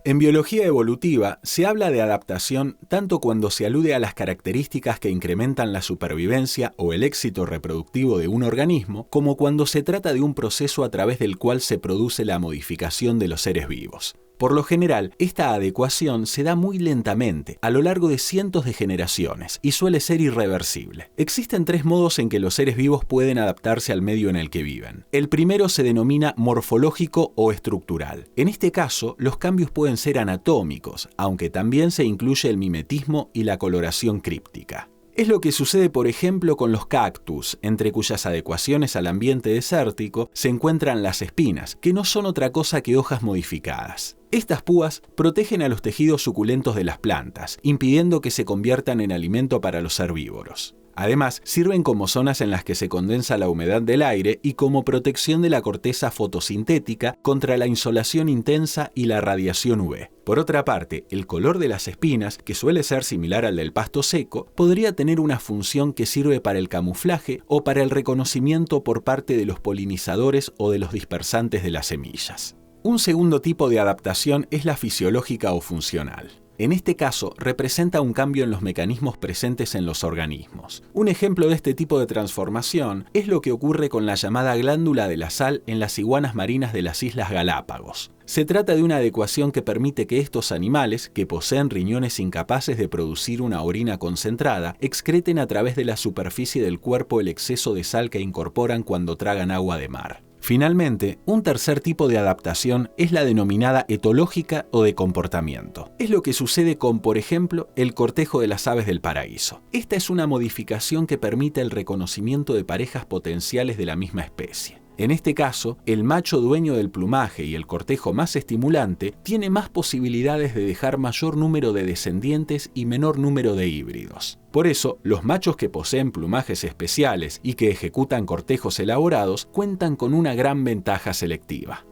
En biología evolutiva se habla de adaptación tanto cuando se alude a las características que incrementan la supervivencia o el éxito reproductivo de un organismo, como cuando se trata de un proceso a través del cual se produce la modificación de los seres vivos. Por lo general, esta adecuación se da muy lentamente, a lo largo de cientos de generaciones, y suele ser irreversible. Existen 3 modos en que los seres vivos pueden adaptarse al medio en el que viven. El primero se denomina morfológico o estructural. En este caso, los cambios pueden ser anatómicos, aunque también se incluye el mimetismo y la coloración críptica. Es lo que sucede, por ejemplo, con los cactus, entre cuyas adecuaciones al ambiente desértico se encuentran las espinas, que no son otra cosa que hojas modificadas. Estas púas protegen a los tejidos suculentos de las plantas, impidiendo que se conviertan en alimento para los herbívoros. Además, sirven como zonas en las que se condensa la humedad del aire y como protección de la corteza fotosintética contra la insolación intensa y la radiación UV. Por otra parte, el color de las espinas, que suele ser similar al del pasto seco, podría tener una función que sirve para el camuflaje o para el reconocimiento por parte de los polinizadores o de los dispersantes de las semillas. Un segundo tipo de adaptación es la fisiológica o funcional. En este caso, representa un cambio en los mecanismos presentes en los organismos. Un ejemplo de este tipo de transformación es lo que ocurre con la llamada glándula de la sal en las iguanas marinas de las Islas Galápagos. Se trata de una adecuación que permite que estos animales, que poseen riñones incapaces de producir una orina concentrada, excreten a través de la superficie del cuerpo el exceso de sal que incorporan cuando tragan agua de mar. Finalmente, un tercer tipo de adaptación es la denominada etológica o de comportamiento. Es lo que sucede con, por ejemplo, el cortejo de las aves del paraíso. Esta es una modificación que permite el reconocimiento de parejas potenciales de la misma especie. En este caso, el macho dueño del plumaje y el cortejo más estimulante tiene más posibilidades de dejar mayor número de descendientes y menor número de híbridos. Por eso, los machos que poseen plumajes especiales y que ejecutan cortejos elaborados cuentan con una gran ventaja selectiva.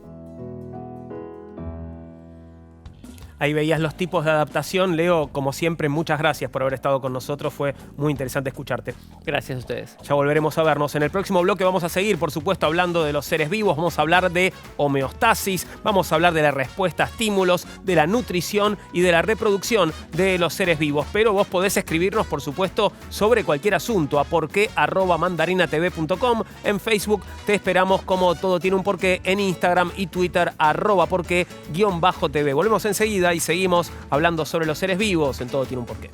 Ahí veías los tipos de adaptación. Leo, como siempre, muchas gracias por haber estado con nosotros. Fue muy interesante escucharte. Gracias a ustedes. Ya volveremos a vernos. En el próximo bloque vamos a seguir, por supuesto, hablando de los seres vivos. Vamos a hablar de homeostasis, vamos a hablar de la respuesta a estímulos, de la nutrición y de la reproducción de los seres vivos. Pero vos podés escribirnos, por supuesto, sobre cualquier asunto a porqué@mandarinatv.com. En Facebook te esperamos como Todo Tiene un Porqué. En Instagram y Twitter @porqué_TV. Volvemos enseguida y seguimos hablando sobre los seres vivos en Todo Tiene un Porqué.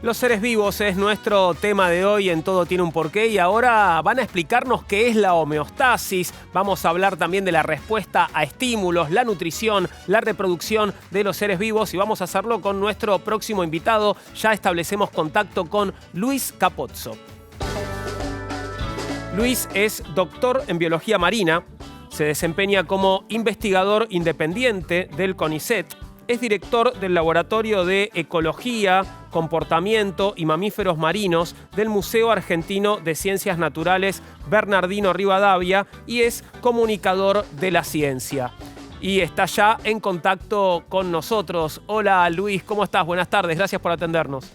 Los seres vivos es nuestro tema de hoy en Todo Tiene un Porqué y ahora van a explicarnos qué es la homeostasis. Vamos a hablar también de la respuesta a estímulos, la nutrición, la reproducción de los seres vivos y vamos a hacerlo con nuestro próximo invitado. Ya establecemos contacto con Luis Capozzo. Luis es doctor en biología marina, se desempeña como investigador independiente del CONICET, es director del Laboratorio de Ecología, Comportamiento y Mamíferos Marinos del Museo Argentino de Ciencias Naturales Bernardino Rivadavia y es comunicador de la ciencia. Y está ya en contacto con nosotros. Hola Luis, ¿cómo estás? Buenas tardes, gracias por atendernos.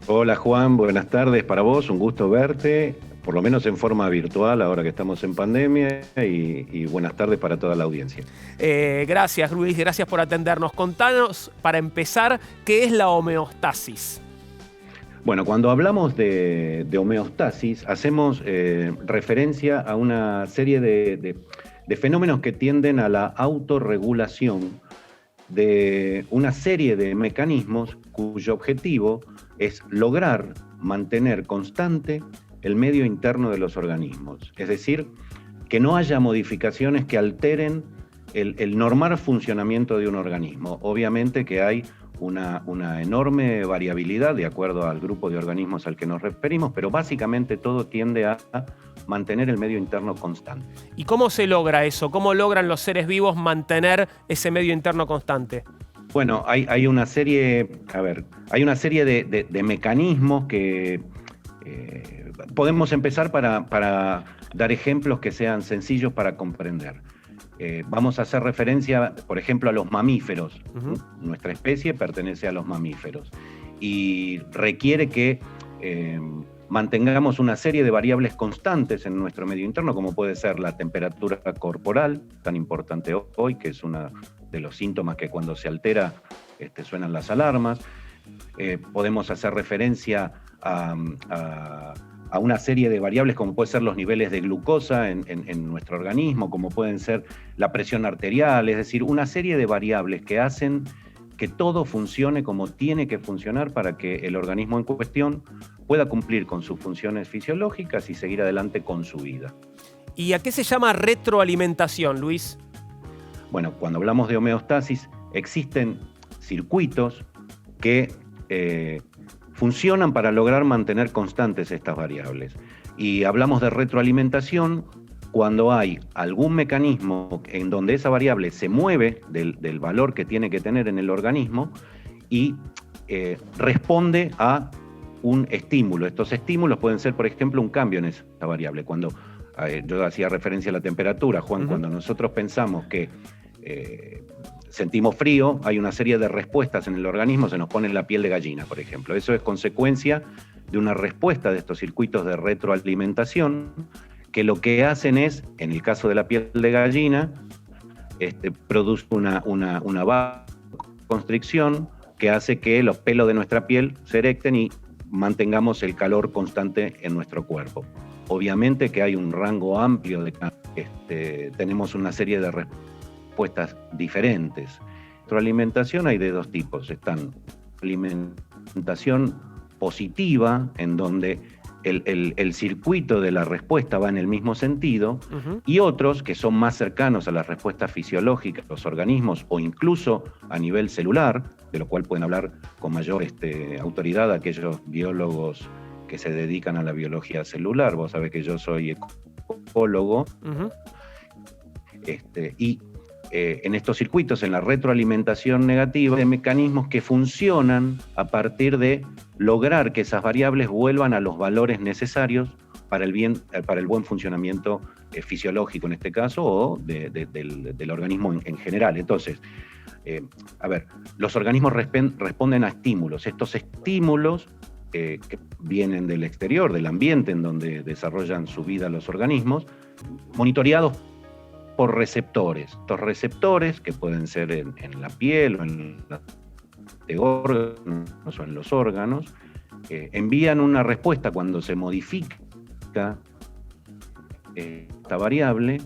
Hola Juan, buenas tardes para vos, un gusto verte, por lo menos en forma virtual ahora que estamos en pandemia y buenas tardes para toda la audiencia. Gracias Luis, gracias por atendernos. Contanos, para empezar, ¿qué es la homeostasis? Bueno, cuando hablamos de homeostasis, hacemos referencia a una serie de fenómenos que tienden a la autorregulación de una serie de mecanismos cuyo objetivo es lograr mantener constante el medio interno de los organismos. Es decir, que no haya modificaciones que alteren el normal funcionamiento de un organismo. Obviamente que hay una enorme variabilidad de acuerdo al grupo de organismos al que nos referimos, pero básicamente todo tiende a mantener el medio interno constante. ¿Y cómo se logra eso? ¿Cómo logran los seres vivos mantener ese medio interno constante? Bueno, hay una serie de mecanismos que podemos empezar para dar ejemplos que sean sencillos para comprender. Vamos a hacer referencia, por ejemplo, a los mamíferos. Uh-huh. Nuestra especie pertenece a los mamíferos y requiere que mantengamos una serie de variables constantes en nuestro medio interno, como puede ser la temperatura corporal, tan importante hoy, que es uno de los síntomas que cuando se altera suenan las alarmas. Podemos hacer referencia a una serie de variables como pueden ser los niveles de glucosa en nuestro organismo, como pueden ser la presión arterial, es decir, una serie de variables que hacen que todo funcione como tiene que funcionar para que el organismo en cuestión pueda cumplir con sus funciones fisiológicas y seguir adelante con su vida. ¿Y a qué se llama retroalimentación, Luis? Bueno, cuando hablamos de homeostasis, existen circuitos que funcionan para lograr mantener constantes estas variables. Y hablamos de retroalimentación cuando hay algún mecanismo en donde esa variable se mueve del valor que tiene que tener en el organismo y responde a un estímulo. Estos estímulos pueden ser, por ejemplo, un cambio en esa variable. Cuando yo hacía referencia a la temperatura, Juan, cuando nosotros pensamos que sentimos frío, hay una serie de respuestas en el organismo, se nos pone la piel de gallina, por ejemplo. Eso es consecuencia de una respuesta de estos circuitos de retroalimentación que lo que hacen es, en el caso de la piel de gallina, produce una vasoconstricción que hace que los pelos de nuestra piel se erecten y mantengamos el calor constante en nuestro cuerpo. Obviamente que hay un rango amplio tenemos una serie de respuestas diferentes. Retroalimentación hay de dos tipos. Están alimentación positiva, en donde el circuito de la respuesta va en el mismo sentido, uh-huh, y otros que son más cercanos a las respuestas fisiológicas de los organismos o incluso a nivel celular, de lo cual pueden hablar con mayor autoridad aquellos biólogos que se dedican a la biología celular. Vos sabés que yo soy ecólogo, uh-huh, y en estos circuitos, en la retroalimentación negativa, hay mecanismos que funcionan a partir de lograr que esas variables vuelvan a los valores necesarios para el buen funcionamiento fisiológico en este caso, o del organismo en general. Entonces, los organismos responden a estímulos. Estos estímulos que vienen del exterior, del ambiente en donde desarrollan su vida los organismos, monitoreados por receptores. Estos receptores, que pueden ser en la piel o en los órganos, envían una respuesta cuando se modifica esta variable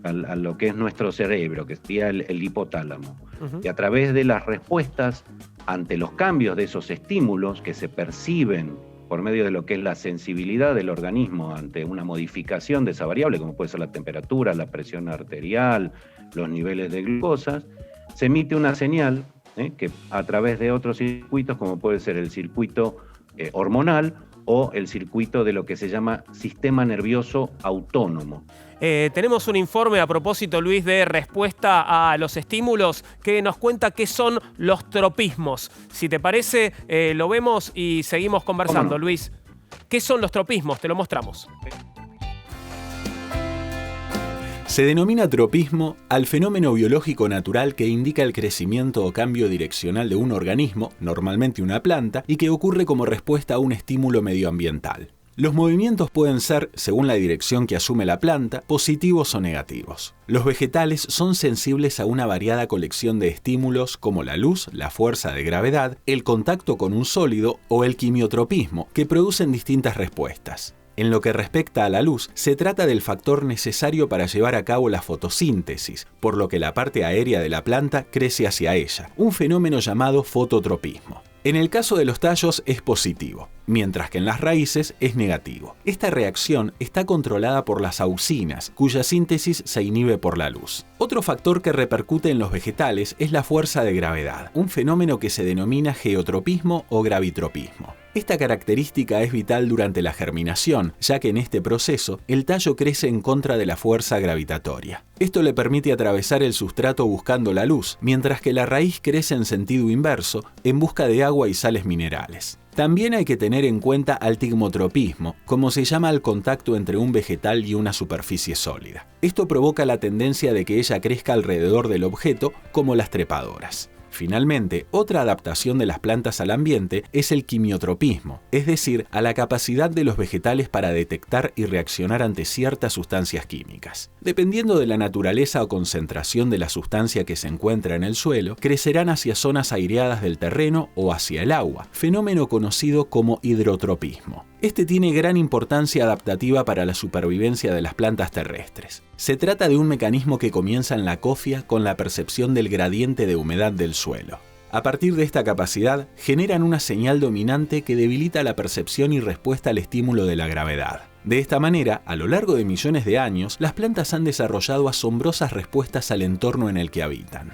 a lo que es nuestro cerebro, que sería el hipotálamo. Uh-huh. Y a través de las respuestas ante los cambios de esos estímulos que se perciben por medio de lo que es la sensibilidad del organismo ante una modificación de esa variable, como puede ser la temperatura, la presión arterial, los niveles de glucosa, se emite una señal que a través de otros circuitos, como puede ser el circuito hormonal o el circuito de lo que se llama sistema nervioso autónomo. Tenemos un informe a propósito, Luis, de respuesta a los estímulos que nos cuenta qué son los tropismos. Si te parece, lo vemos y seguimos conversando, no. Luis. ¿Qué son los tropismos? Te lo mostramos. Se denomina tropismo al fenómeno biológico natural que indica el crecimiento o cambio direccional de un organismo, normalmente una planta, y que ocurre como respuesta a un estímulo medioambiental. Los movimientos pueden ser, según la dirección que asume la planta, positivos o negativos. Los vegetales son sensibles a una variada colección de estímulos como la luz, la fuerza de gravedad, el contacto con un sólido o el quimiotropismo, que producen distintas respuestas. En lo que respecta a la luz, se trata del factor necesario para llevar a cabo la fotosíntesis, por lo que la parte aérea de la planta crece hacia ella, un fenómeno llamado fototropismo. En el caso de los tallos es positivo, mientras que en las raíces es negativo. Esta reacción está controlada por las auxinas, cuya síntesis se inhibe por la luz. Otro factor que repercute en los vegetales es la fuerza de gravedad, un fenómeno que se denomina geotropismo o gravitropismo. Esta característica es vital durante la germinación, ya que en este proceso el tallo crece en contra de la fuerza gravitatoria. Esto le permite atravesar el sustrato buscando la luz, mientras que la raíz crece en sentido inverso, en busca de agua y sales minerales. También hay que tener en cuenta altigmotropismo, como se llama al contacto entre un vegetal y una superficie sólida. Esto provoca la tendencia de que ella crezca alrededor del objeto, como las trepadoras. Finalmente, otra adaptación de las plantas al ambiente es el quimiotropismo, es decir, a la capacidad de los vegetales para detectar y reaccionar ante ciertas sustancias químicas. Dependiendo de la naturaleza o concentración de la sustancia que se encuentra en el suelo, crecerán hacia zonas aireadas del terreno o hacia el agua, fenómeno conocido como hidrotropismo. Este tiene gran importancia adaptativa para la supervivencia de las plantas terrestres. Se trata de un mecanismo que comienza en la cofia con la percepción del gradiente de humedad del suelo. A partir de esta capacidad, generan una señal dominante que debilita la percepción y respuesta al estímulo de la gravedad. De esta manera, a lo largo de millones de años, las plantas han desarrollado asombrosas respuestas al entorno en el que habitan.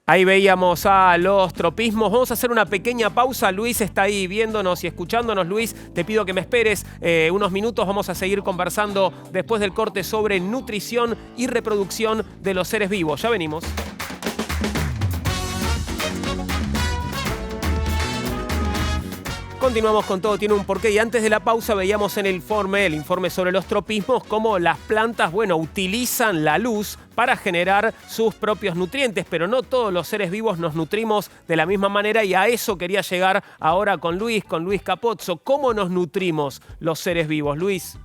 Ahí veíamos a los tropismos. Vamos a hacer una pequeña pausa. Luis está ahí viéndonos y escuchándonos. Luis, te pido que me esperes unos minutos. Vamos a seguir conversando después del corte sobre nutrición y reproducción de los seres vivos. Ya venimos. Continuamos con Todo Tiene un Porqué y antes de la pausa veíamos en el informe sobre los tropismos, cómo las plantas, utilizan la luz para generar sus propios nutrientes, pero no todos los seres vivos nos nutrimos de la misma manera y a eso quería llegar ahora con Luis Capozzo. ¿Cómo nos nutrimos los seres vivos, Luis?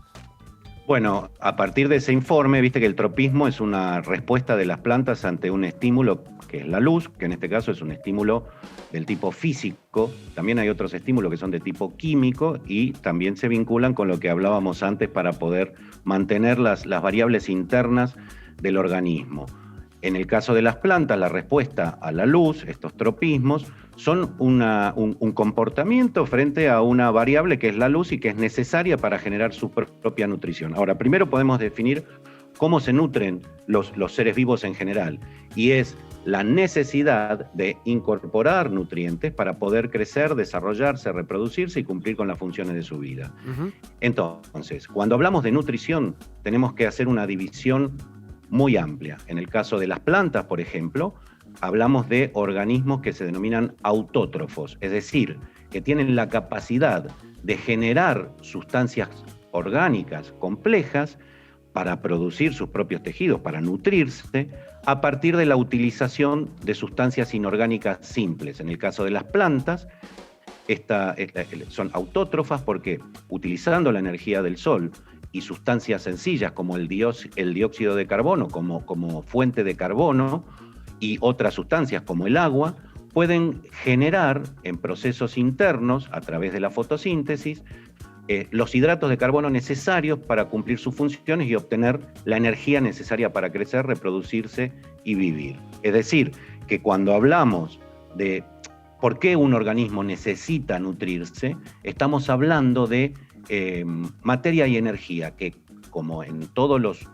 Bueno, a partir de ese informe, viste que el tropismo es una respuesta de las plantas ante un estímulo que es la luz, que en este caso es un estímulo del tipo físico. También hay otros estímulos que son de tipo químico y también se vinculan con lo que hablábamos antes para poder mantener las variables internas del organismo. En el caso de las plantas, la respuesta a la luz, estos tropismos, son un comportamiento frente a una variable que es la luz y que es necesaria para generar su propia nutrición. Ahora, primero podemos definir cómo se nutren los seres vivos en general, y es la necesidad de incorporar nutrientes para poder crecer, desarrollarse, reproducirse y cumplir con las funciones de su vida. Entonces, cuando hablamos de nutrición, tenemos que hacer una división muy amplia. En el caso de las plantas, por ejemplo, hablamos de organismos que se denominan autótrofos, es decir, que tienen la capacidad de generar sustancias orgánicas complejas para producir sus propios tejidos, para nutrirse, a partir de la utilización de sustancias inorgánicas simples. En el caso de las plantas, son autótrofas porque utilizando la energía del sol y sustancias sencillas como el dióxido de carbono como fuente de carbono y otras sustancias como el agua, pueden generar en procesos internos, a través de la fotosíntesis, los hidratos de carbono necesarios para cumplir sus funciones y obtener la energía necesaria para crecer, reproducirse y vivir. Es decir, que cuando hablamos de por qué un organismo necesita nutrirse, estamos hablando de materia y energía que como en todos los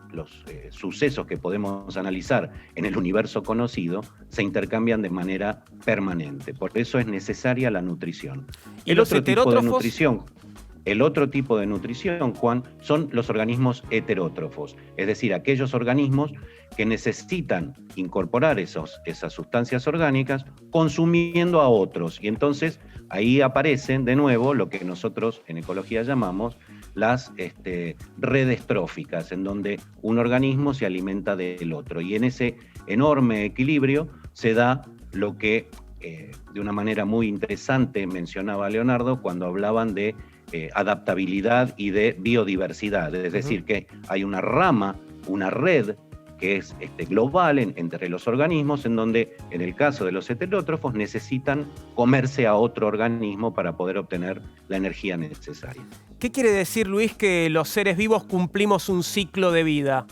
sucesos que podemos analizar en el universo conocido, se intercambian de manera permanente. Por eso es necesaria la nutrición. ¿Y los heterótrofos? El otro tipo de nutrición, Juan, son los organismos heterótrofos, es decir, aquellos organismos que necesitan incorporar esas sustancias orgánicas consumiendo a otros. Y entonces ahí aparecen de nuevo lo que nosotros en ecología llamamos las redes tróficas, en donde un organismo se alimenta del otro. Y en ese enorme equilibrio se da lo que de una manera muy interesante mencionaba Leonardo cuando hablaban de adaptabilidad y de biodiversidad. Es decir, que hay una rama, una red que es global entre los organismos, en donde en el caso de los heterótrofos necesitan comerse a otro organismo para poder obtener la energía necesaria. ¿Qué quiere decir, Luis, que los seres vivos cumplimos un ciclo de vida?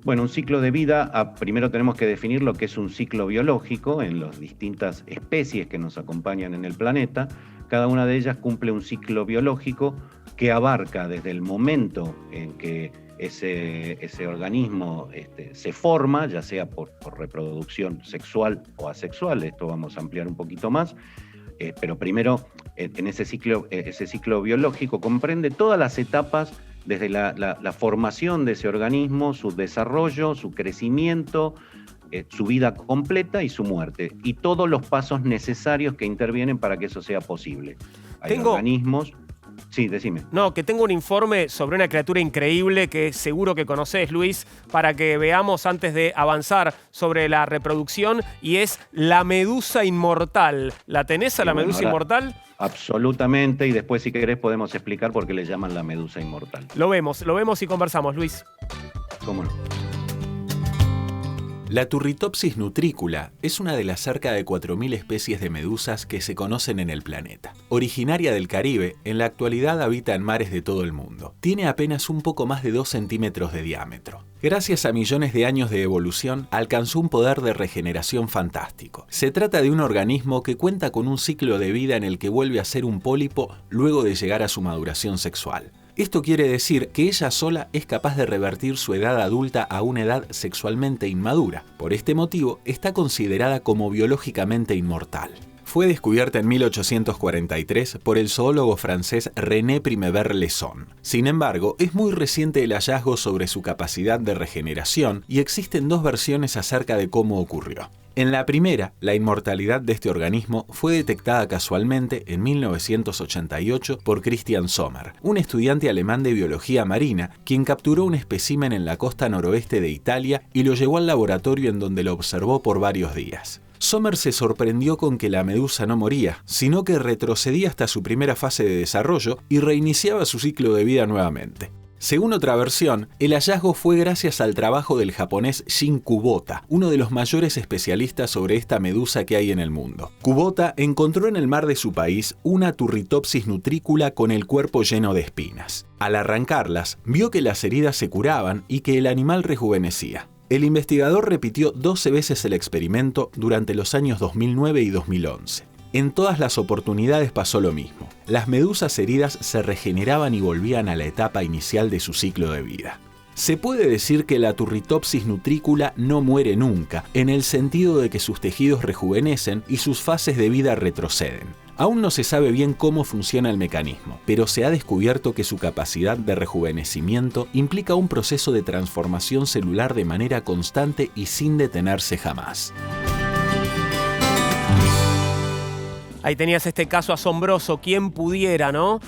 Bueno, un ciclo de vida, primero tenemos que definir lo que es un ciclo biológico en las distintas especies que nos acompañan en el planeta. Cada una de ellas cumple un ciclo biológico que abarca desde el momento en que ese organismo se forma, ya sea por reproducción sexual o asexual, esto vamos a ampliar un poquito más, pero primero en ese ciclo biológico comprende todas las etapas desde la formación de ese organismo, su desarrollo, su crecimiento, su vida completa y su muerte, y todos los pasos necesarios que intervienen para que eso sea posible. Hay organismos... Sí, decime. No, que tengo un informe sobre una criatura increíble que seguro que conocés, Luis, para que veamos antes de avanzar sobre la reproducción, y es la medusa inmortal. ¿La tenés a la medusa inmortal? Absolutamente, y después si querés podemos explicar por qué le llaman la medusa inmortal. Lo vemos y conversamos, Luis. ¿Cómo no? La Turritopsis nutricula es una de las cerca de 4.000 especies de medusas que se conocen en el planeta. Originaria del Caribe, en la actualidad habita en mares de todo el mundo. Tiene apenas un poco más de 2 centímetros de diámetro. Gracias a millones de años de evolución, alcanzó un poder de regeneración fantástico. Se trata de un organismo que cuenta con un ciclo de vida en el que vuelve a ser un pólipo luego de llegar a su maduración sexual. Esto quiere decir que ella sola es capaz de revertir su edad adulta a una edad sexualmente inmadura. Por este motivo, está considerada como biológicamente inmortal. Fue descubierta en 1843 por el zoólogo francés René Primevère-Lesson. Sin embargo, es muy reciente el hallazgo sobre su capacidad de regeneración y existen dos versiones acerca de cómo ocurrió. En la primera, la inmortalidad de este organismo fue detectada casualmente en 1988 por Christian Sommer, un estudiante alemán de biología marina, quien capturó un espécimen en la costa noroeste de Italia y lo llevó al laboratorio en donde lo observó por varios días. Sommer se sorprendió con que la medusa no moría, sino que retrocedía hasta su primera fase de desarrollo y reiniciaba su ciclo de vida nuevamente. Según otra versión, el hallazgo fue gracias al trabajo del japonés Shin Kubota, uno de los mayores especialistas sobre esta medusa que hay en el mundo. Kubota encontró en el mar de su país una Turritopsis nutricula con el cuerpo lleno de espinas. Al arrancarlas, vio que las heridas se curaban y que el animal rejuvenecía. El investigador repitió 12 veces el experimento durante los años 2009 y 2011. En todas las oportunidades pasó lo mismo. Las medusas heridas se regeneraban y volvían a la etapa inicial de su ciclo de vida. Se puede decir que la Turritopsis nutricula no muere nunca, en el sentido de que sus tejidos rejuvenecen y sus fases de vida retroceden. Aún no se sabe bien cómo funciona el mecanismo, pero se ha descubierto que su capacidad de rejuvenecimiento implica un proceso de transformación celular de manera constante y sin detenerse jamás. Ahí tenías este caso asombroso, ¿quién pudiera, no?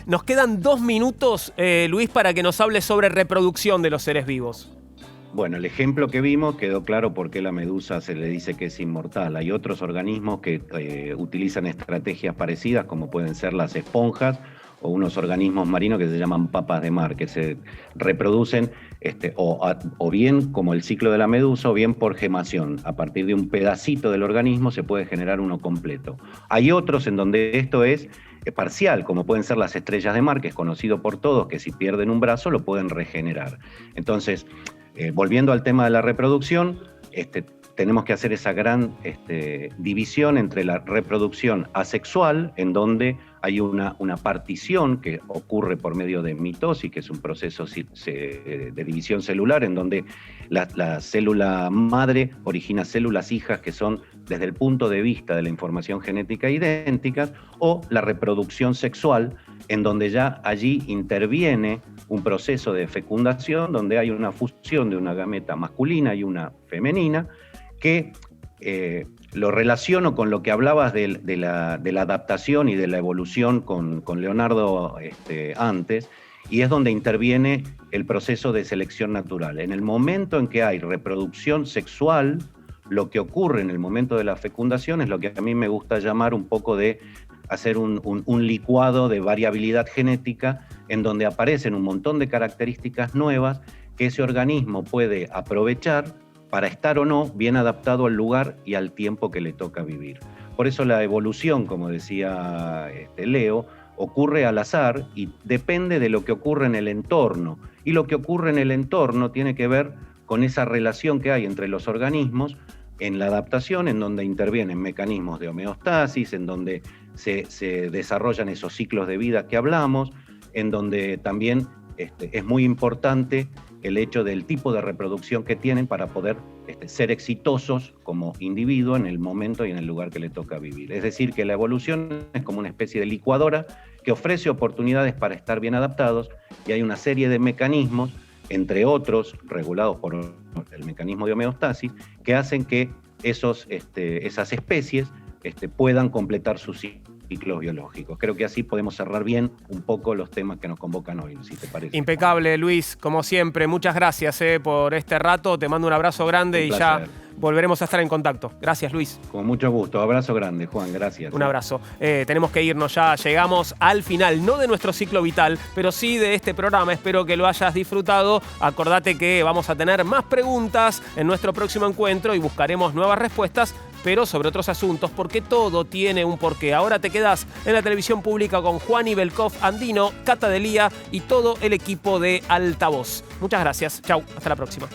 Nos quedan 2 minutos, Luis, para que nos hables sobre reproducción de los seres vivos. Bueno, el ejemplo que vimos quedó claro por qué la medusa se le dice que es inmortal. Hay otros organismos que utilizan estrategias parecidas, como pueden ser las esponjas o unos organismos marinos que se llaman papas de mar, que se reproducen o bien como el ciclo de la medusa o bien por gemación. A partir de un pedacito del organismo se puede generar uno completo. Hay otros en donde esto es parcial, como pueden ser las estrellas de mar, que es conocido por todos, que si pierden un brazo lo pueden regenerar. Entonces, volviendo al tema de la reproducción, tenemos que hacer esa gran división entre la reproducción asexual, en donde hay una partición que ocurre por medio de mitosis, que es un proceso de división celular, en donde la célula madre origina células hijas que son, desde el punto de vista de la información genética, idénticas, o la reproducción sexual, en donde ya allí interviene un proceso de fecundación, donde hay una fusión de una gameta masculina y una femenina, que lo relaciono con lo que hablabas de la adaptación y de la evolución con Leonardo antes, y es donde interviene el proceso de selección natural. En el momento en que hay reproducción sexual, lo que ocurre en el momento de la fecundación es lo que a mí me gusta llamar un poco de hacer un licuado de variabilidad genética, en donde aparecen un montón de características nuevas que ese organismo puede aprovechar para estar o no bien adaptado al lugar y al tiempo que le toca vivir. Por eso la evolución, como decía Leo, ocurre al azar y depende de lo que ocurre en el entorno. Y lo que ocurre en el entorno tiene que ver con esa relación que hay entre los organismos en la adaptación, en donde intervienen mecanismos de homeostasis, en donde se desarrollan esos ciclos de vida que hablamos, en donde también es muy importante el hecho del tipo de reproducción que tienen para poder ser exitosos como individuo en el momento y en el lugar que le toca vivir. Es decir, que la evolución es como una especie de licuadora que ofrece oportunidades para estar bien adaptados, y hay una serie de mecanismos, entre otros regulados por el mecanismo de homeostasis, que hacen que esas especies puedan completar sus ciclos biológicos. Creo que así podemos cerrar bien un poco los temas que nos convocan hoy, si te parece. Impecable, Luis, como siempre. Muchas gracias por este rato. Te mando un abrazo grande y ya volveremos a estar en contacto. Gracias, Luis. Con mucho gusto. Abrazo grande, Juan. Gracias. Un abrazo. Tenemos que irnos ya. Llegamos al final, no de nuestro ciclo vital, pero sí de este programa. Espero que lo hayas disfrutado. Acordate que vamos a tener más preguntas en nuestro próximo encuentro y buscaremos nuevas respuestas, pero sobre otros asuntos, porque todo tiene un porqué. Ahora te quedás en la televisión pública con Juani Belkov Andino, Cata Delía y todo el equipo de Altavoz. Muchas gracias. Chau. Hasta la próxima.